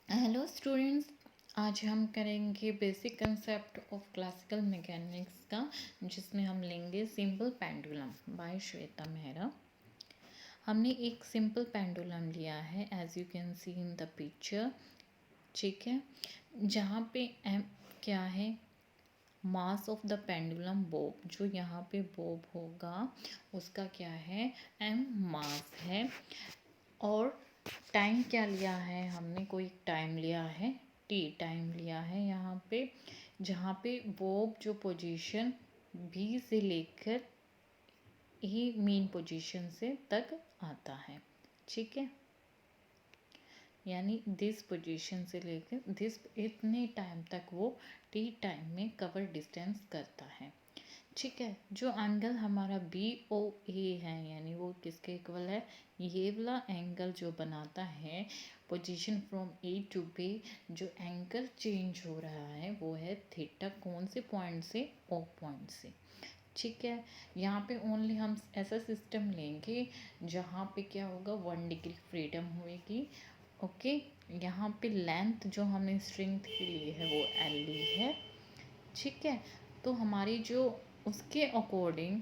Hello students. आज हम करेंगे basic concept of classical mechanics का, जिसमें हम लेंगे simple pendulum by Shweta Mehra. हमने एक सिंपल पेंडुलम लिया है, as you can see in the picture. ठीक है, जहाँ पे एम क्या है, mass of the pendulum bob, जो यहाँ पे बोब होगा उसका क्या है, एम मास है। और टाइम क्या लिया है हमने, कोई टाइम लिया है, टी टाइम लिया है यहाँ पे, जहाँ पे बोब जो पोजीशन बी से लेकर ए मेन पोजीशन से तक आता है। ठीक है, यानी दिस पोजीशन से लेकर दिस इतने टाइम तक वो टी टाइम में कवर डिस्टेंस करता है। ठीक है, जो एंगल हमारा बी ओ ए है, यानी वो किसके इक्वल है, ये वाला एंगल जो बनाता है position from A to B, जो एंगल चेंज हो रहा है वो है थीटा। कौन से पॉइंट से, ओ पॉइंट से। ठीक है, यहाँ पे ओनली हम ऐसा सिस्टम लेंगे जहाँ पे क्या होगा, 1 डिग्री फ्रीडम होएगी। ओके, यहाँ पे लेंथ जो हमने स्ट्रिंग की ली है वो एल ली है। ठीक है, तो हमारी जो उसके अकॉर्डिंग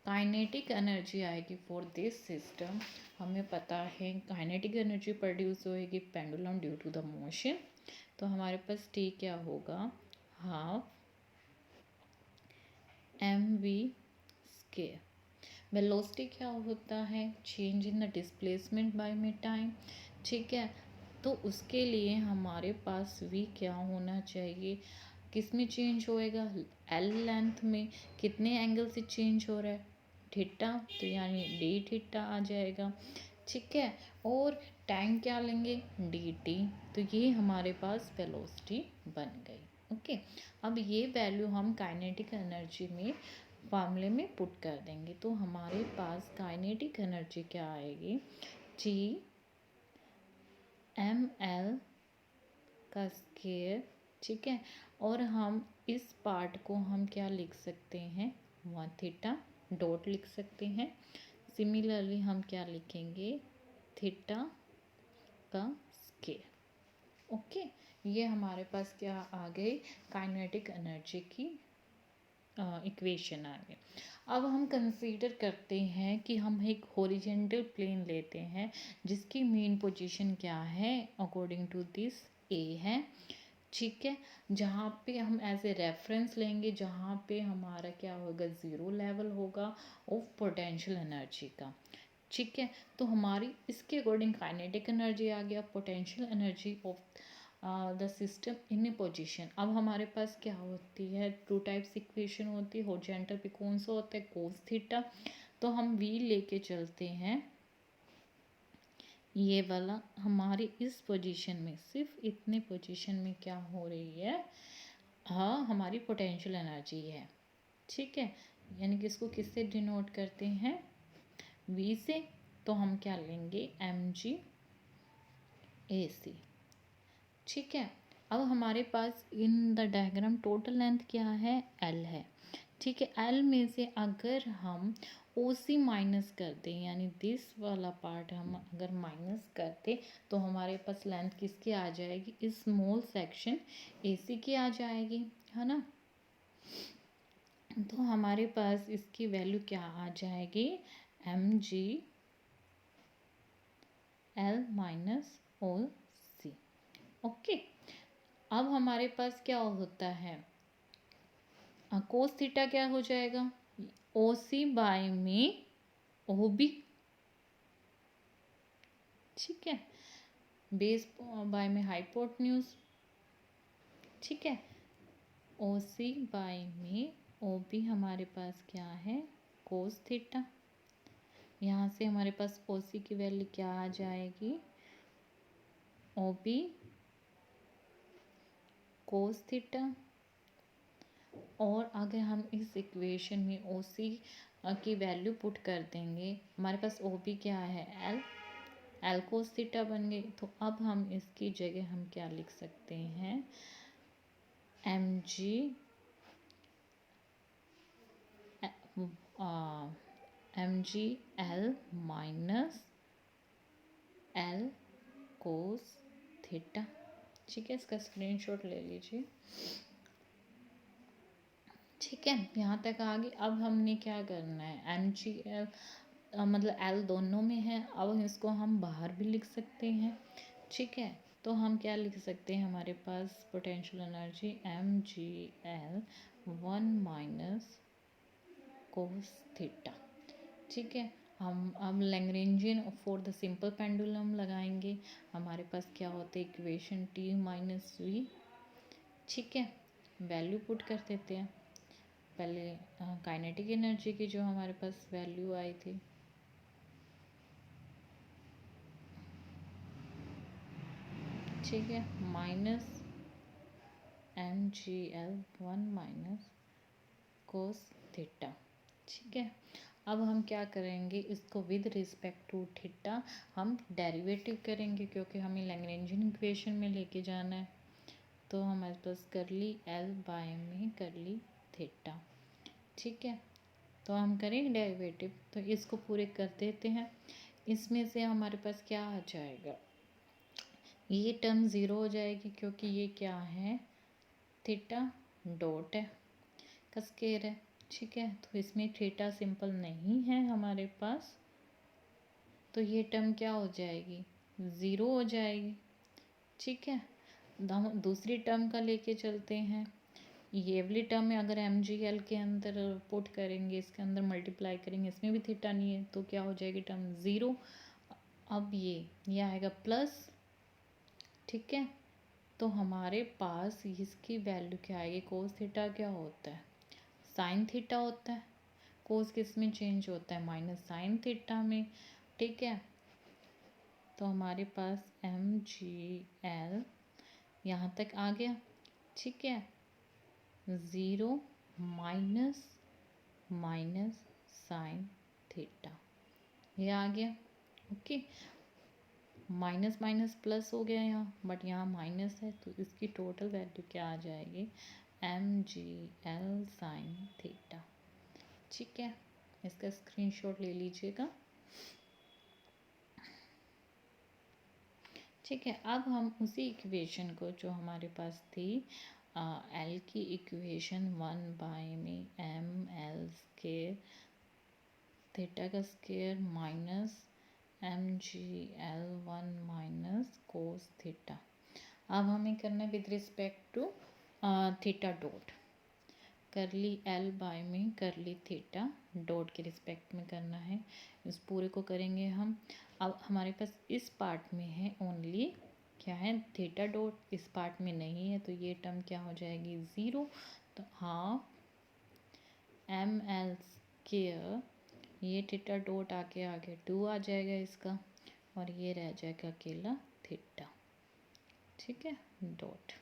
काइनेटिक एनर्जी आएगी फॉर दिस सिस्टम। हमें पता है काइनेटिक एनर्जी प्रोड्यूस होएगी pendulum due to the motion. तो हमारे पास टी क्या होगा, half M V square. Velocity क्या होता है, change in the displacement by में टाइम। ठीक है, तो उसके लिए हमारे पास v क्या होना चाहिए, किस में चेंज होएगा, एल लेंथ में। कितने एंगल से चेंज हो रहा है, थीटा, तो यानी डी थीटा आ जाएगा। ठीक है, और टाइम क्या लेंगे, डी टी। तो ये हमारे पास वेलोसिटी बन गई। ओके, अब ये वैल्यू हम काइनेटिक एनर्जी में फार्मूले में पुट कर देंगे, तो हमारे पास काइनेटिक एनर्जी क्या आएगी, जी एम एल का स्केयर। ठीक है, और हम इस पार्ट को हम क्या लिख सकते हैं, 1 थीटा डॉट लिख सकते हैं। सिमिलरली हम क्या लिखेंगे, थीटा का स्केयर। ओके, ये हमारे पास क्या आ गई, काइनेटिक एनर्जी की इक्वेशन आ गई। अब हम कंसीडर करते हैं कि हम एक हॉरिजेंटल प्लेन लेते हैं जिसकी मेन पोजीशन क्या है, अकॉर्डिंग टू दिस ए है। ठीक है, जहाँ पे हम एज ए रेफरेंस लेंगे, जहाँ पे हमारा क्या होगा, ज़ीरो लेवल होगा ऑफ पोटेंशियल एनर्जी का। ठीक है, तो हमारी इसके अकॉर्डिंग काइनेटिक एनर्जी आ गया, potential energy of the system in A position. अब हमारे पास क्या होती है, टू टाइप्स इक्वेशन होती है। हॉरिजॉन्टल पे कौन सा होता है, कोस थीटा। तो हम वी लेके चलते हैं, ये वाला हमारी इस पोजीशन में, सिर्फ इतने पोजीशन में क्या हो रही है, हाँ हमारी पोटेंशियल एनर्जी है। ठीक है, यानी कि इसको किससे डिनोट करते हैं, वी से। तो हम क्या लेंगे, एम जी ए सी। ठीक है, अब हमारे पास in the diagram total length क्या है, एल है। ठीक है, एल में से अगर हम ओ सी माइनस कर दें, यानी दिस वाला पार्ट हम अगर माइनस करते, तो हमारे पास लेंथ किसकी आ जाएगी, इस स्मॉल सेक्शन ए सी की आ जाएगी, है ना। तो हमारे पास इसकी वैल्यू क्या आ जाएगी, M G L minus O सी। ओके, अब हमारे पास क्या होता है, कोस थीटा क्या हो जाएगा, ओ सी बाय में ओ बी। ठीक है, बेस बाय में हाइपोटेन्यूज। ठीक है, ओ सी बाय में ओ बी हमारे पास क्या है, कोस थीटा। यहाँ से हमारे पास ओ सी की वैल्यू क्या आ जाएगी, ओ बी कोस थीटा। और अगर हम इस इक्वेशन में ओ सी की वैल्यू पुट कर देंगे, हमारे पास ओ बी क्या है, एल, एल कोस थीटा बन गई। तो अब हम इसकी जगह हम क्या लिख सकते हैं, M G M G L minus L cos theta. ठीक है, इसका स्क्रीनशॉट ले लीजिए। ठीक है, यहाँ तक आ गई। अब हमने क्या करना है, एम जी एल मतलब एल दोनों में है, अब इसको हम बाहर भी लिख सकते हैं। ठीक है, तो हम क्या लिख सकते हैं, हमारे पास potential energy M G L 1 minus cos theta. ठीक है, हम अब Lagrangian for the simple pendulum लगाएंगे। हमारे पास क्या होता है, इक्वेशन टी माइनस वी। ठीक है, वैल्यू पुट कर देते हैं। पहले काइनेटिक एनर्जी की जो हमारे पास वैल्यू आई थी, ठीक है, minus M G L 1 minus cos theta. ठीक है, अब हम क्या करेंगे, इसको विद रिस्पेक्ट टू थीटा हम डेरिवेटिव करेंगे, क्योंकि हमें लैग्रेंजियन इक्वेशन में लेके जाना है। तो हमारे पास करली एल बाय में करली थीटा। ठीक है, तो हम करेंगे डेरिवेटिव, तो इसको पूरे कर देते हैं। इसमें से हमारे पास क्या आ जाएगा, ये टर्म ज़ीरो हो जाएगी, क्योंकि ये क्या है, थीटा डॉट है का स्केयर है। ठीक है, तो इसमें थीटा सिंपल नहीं है हमारे पास, तो ये टर्म क्या हो जाएगी, ज़ीरो हो जाएगी। ठीक है, हम दूसरी टर्म का लेके चलते हैं। ये वाली टर्म में अगर एम जी एल के अंदर पुट करेंगे, इसके अंदर मल्टीप्लाई करेंगे, इसमें भी थीटा नहीं है, तो क्या हो जाएगी टर्म ज़ीरो। अब ये आएगा प्लस। ठीक है, तो हमारे पास इसकी वैल्यू क्या आएगी, कोस थीटा क्या होता है, साइन थीटा होता है। कोस किस में चेंज होता है, माइनस साइन थीटा में। ठीक है, तो हमारे पास एम जी एल यहाँ तक आ गया। ठीक है, zero minus minus sine theta, ये आ गया। ओके, माइनस माइनस प्लस हो गया यहाँ, बट यहाँ माइनस है, तो इसकी टोटल वैल्यू क्या आ जाएगी, M G L sine theta. ठीक है, इसका स्क्रीनशॉट ले लीजिएगा। ठीक है, अब हम उसी इक्वेशन को जो हमारे पास थी एल की इक्वेशन 1 बाय में एम एल स्केयर थीटा का square minus M G L 1 minus cos theta. अब हमें करना है with respect to theta dot, curly L by में करली थीटा डॉट के रिस्पेक्ट में करना है। इस पूरे को करेंगे हम। अब हमारे पास इस पार्ट में है ओनली क्या है, थीटा डॉट, इस पार्ट में नहीं है, तो ये टर्म क्या हो जाएगी, ज़ीरो। तो हाफ एम एल स्क्वायर, ये थीटा डॉट आके आगे टू आ जाएगा इसका, और ये रह जाएगा अकेला थीटा। ठीक है, डॉट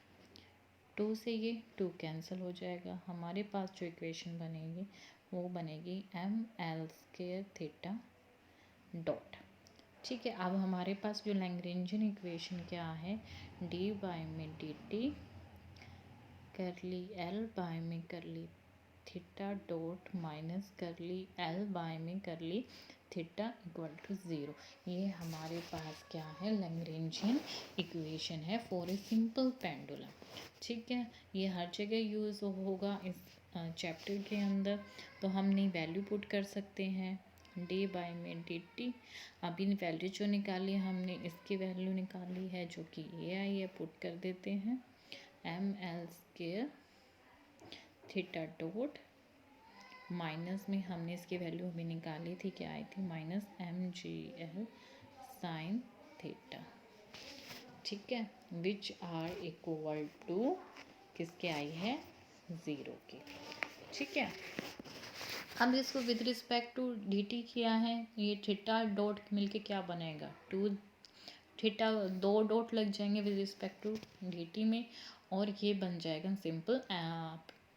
टू से ये टू कैंसिल हो जाएगा। हमारे पास जो इक्वेशन बनेगी वो बनेगी M L square theta dot. ठीक है, अब हमारे पास जो लैग्रेंजियन इक्वेशन क्या है, डी बाय में डी टी करली एल बाय में करली थीटा डॉट माइनस करली एल बाय में curly theta equal to zero. ये हमारे पास क्या है, लैग्रेंजियन इक्वेशन है फॉर ए सिंपल पेंडुलम। ठीक है, ये हर जगह यूज़ होगा इस चैप्टर के अंदर, तो हमने वैल्यू पुट कर सकते हैं डी बाय में डी टी। अभी वैल्यू जो निकाली हमने, इसकी वैल्यू निकाली है जो कि ये आई है, पुट कर देते हैं M L square theta dot minus में हमने इसकी वैल्यू अभी निकाली थी, क्या आई थी, minus M G L sine theta. ठीक है, विच आर इक्वल टू किसके आई है, ज़ीरो की। ठीक है, अब इसको with respect to D T किया है, ये थीटा डॉट मिलके क्या बनेगा, टू थीटा, दो डॉट लग जाएंगे with respect to D T में, और ये बन जाएगा सिंपल,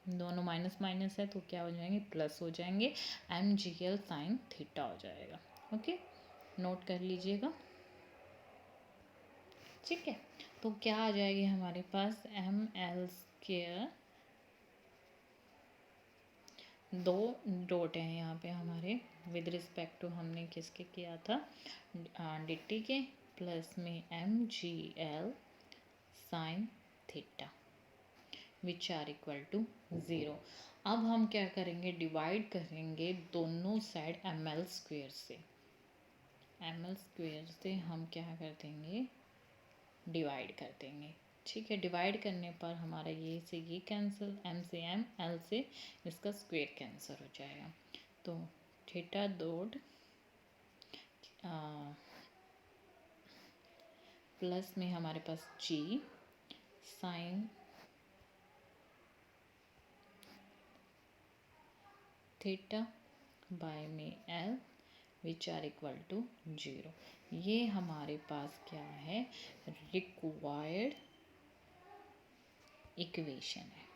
दोनों माइनस माइनस है तो क्या हो जाएंगे, प्लस हो जाएंगे, M G L sine theta हो जाएगा। ओके, नोट कर लीजिएगा। ठीक है, तो क्या आ जाएगी हमारे पास, एम एल स्क्वायर, दो डॉट हैं यहाँ पे हमारे विद रिस्पेक्ट टू हमने किसके किया था, डी टी के, प्लस में M G L sine theta which are equal to 0। अब हम क्या करेंगे, डिवाइड करेंगे दोनों साइड एम एल स्क्वेयर से। एम एल स्क्वेयर से हम क्या कर देंगे, डिवाइड कर देंगे। ठीक है, डिवाइड करने पर हमारा ये से ये कैंसिल, एम से एम, एल से इसका स्क्वेयर कैंसिल हो जाएगा। तो थीटा डॉट प्लस में हमारे पास जी साइन थीटा बाय में L which are equal to 0। ये हमारे पास क्या है, रिक्वायर्ड इक्वेशन है।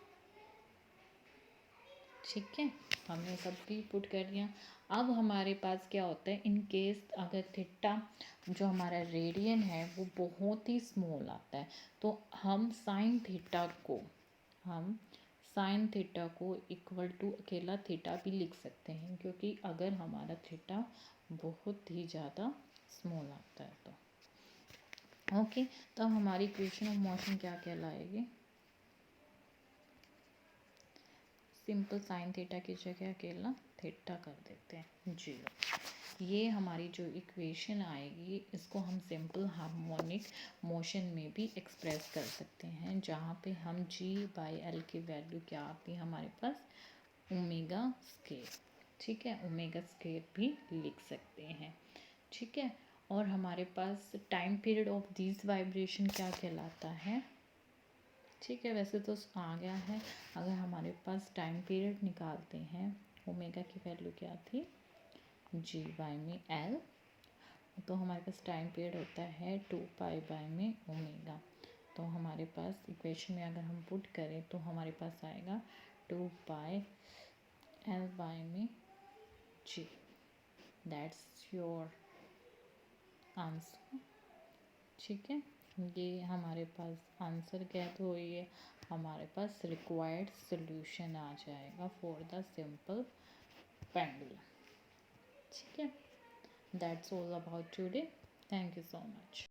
ठीक है, हमने सब भी पुट कर दिया। अब हमारे पास क्या होता है, इन केस अगर थीटा जो हमारा रेडियन है वो बहुत ही स्मॉल आता है, तो हम साइन थीटा को इक्वल टू अकेला थीटा भी लिख सकते हैं, क्योंकि अगर हमारा थीटा बहुत ही ज़्यादा स्मॉल आता है तो ओके। तो अब हमारी इक्वेशन ऑफ मोशन क्या कहलाएगी, सिंपल साइन थीटा की जगह अकेला थीटा कर देते हैं 0। ये हमारी जो इक्वेशन आएगी इसको हम सिंपल हार्मोनिक मोशन में भी एक्सप्रेस कर सकते हैं, जहाँ पे हम जी बाई एल की वैल्यू क्या आती है हमारे पास, ओमेगा स्क्वायर। ठीक है, ओमेगा स्क्वायर भी लिख सकते हैं। ठीक है, और हमारे पास time period of this vibration क्या कहलाता है। ठीक है, वैसे तो आ गया है। अगर हमारे पास टाइम पीरियड निकालते हैं, ओमेगा की वैल्यू क्या थी, जी बाई में एल, तो हमारे पास टाइम पीरियड होता है 2 पाई बाई में ओमेगा। तो हमारे पास इक्वेशन में अगर हम पुट करें तो हमारे पास आएगा 2 पाई एल बाई में जी। That's your answer. ठीक है, ये हमारे पास आंसर क्या, तो ये हमारे पास रिक्वायर्ड सॉल्यूशन आ जाएगा फॉर द सिंपल पेंडुलम। ठीक है, that's all about today. Thank you so much.